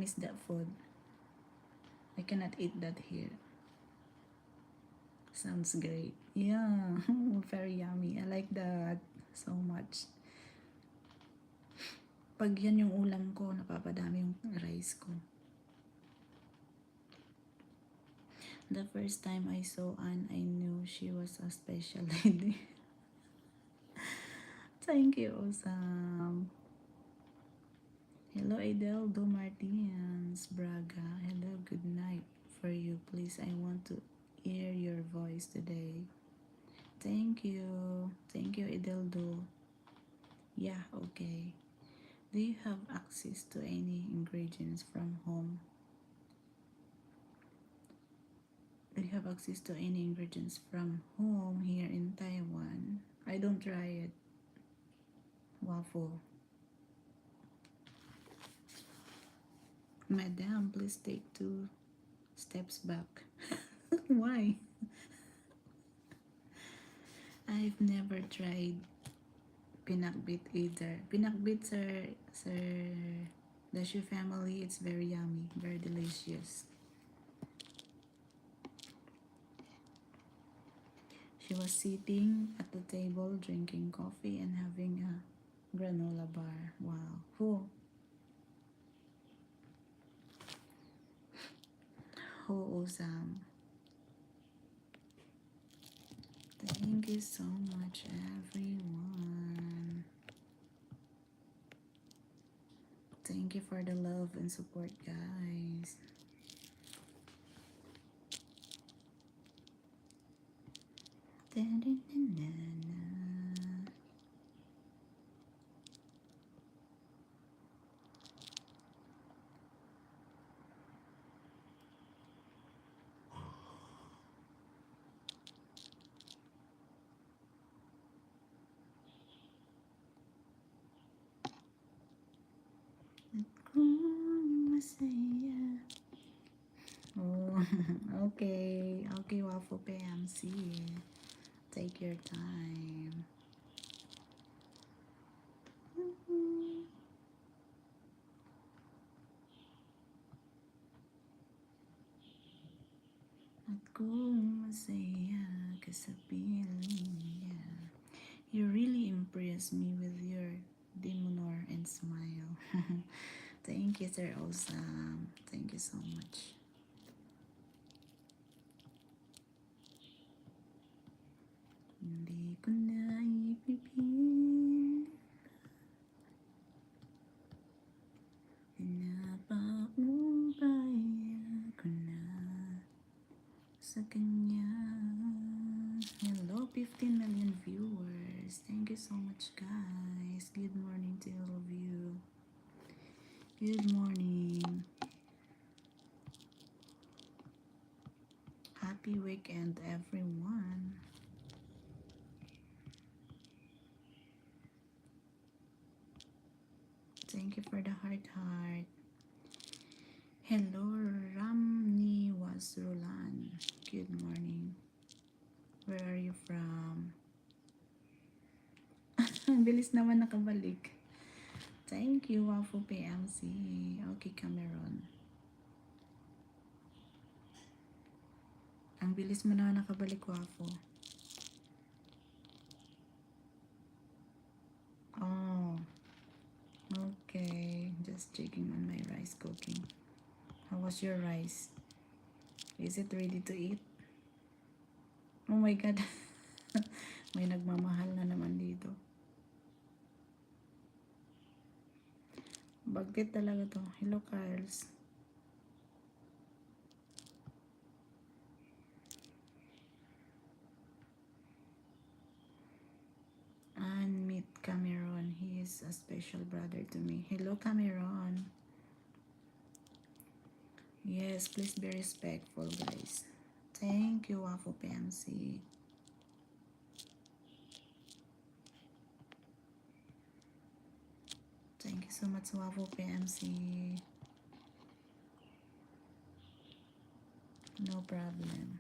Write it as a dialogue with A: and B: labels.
A: miss that food. I cannot eat that here. Sounds great. Yeah, very yummy. I like that so much. Pag yan yung ulam ko, napapadami yung rice ko. The first time I saw Anne, I knew she was a special lady. Thank you, Osam. Hello, Ideldo Martins Braga. Hello, good night for you. Please, I want to hear your voice today. Thank you. Thank you, Ideldo. Yeah, okay. Do you have access to any ingredients from home? Do you have access to any ingredients from home here in Taiwan? I don't try it. Waffle. Madam, please take 2 steps back. Why? I've never tried pinakbit either. Pinakbit, sir Dashu family, it's very yummy, very delicious. She was sitting at the table drinking coffee and having a granola bar. Wow. Who awesome. Thank you so much, everyone. Thank you for the love and support, guys. Masaya. Oh, okay. Okay, Waffle PMC. Take your time. At kung masaya ka sa piling niya. You really impress me with your demeanor and smile. Thank you, Sir Osam. Thank you so much. Hindi ko na ipipil. Napaumpaya ko na sa kanya. Hello, 15 million viewers. Thank you so much, guys. Good morning to all of you. Good morning. Happy weekend, everyone. Thank you for the heart. Hello, Ramni Wasrulan. Good morning. Where are you from? Bilis naman nakabalik. Thank you, Wafu PMC. Okay, Cameron. Ang bilis mo na nakabalik, Wafu. Oh. Okay, just checking on my rice cooking. How was your rice? Is it ready to eat? Oh my God. May nagmamahal na naman dito. Bagtit talaga to. Hello, Carls. And meet Cameron. He is a special brother to me. Hello, Cameron. Yes, please be respectful, guys. Thank you, Wafu PMC. Thank you so much, Wafu PMC. No problem.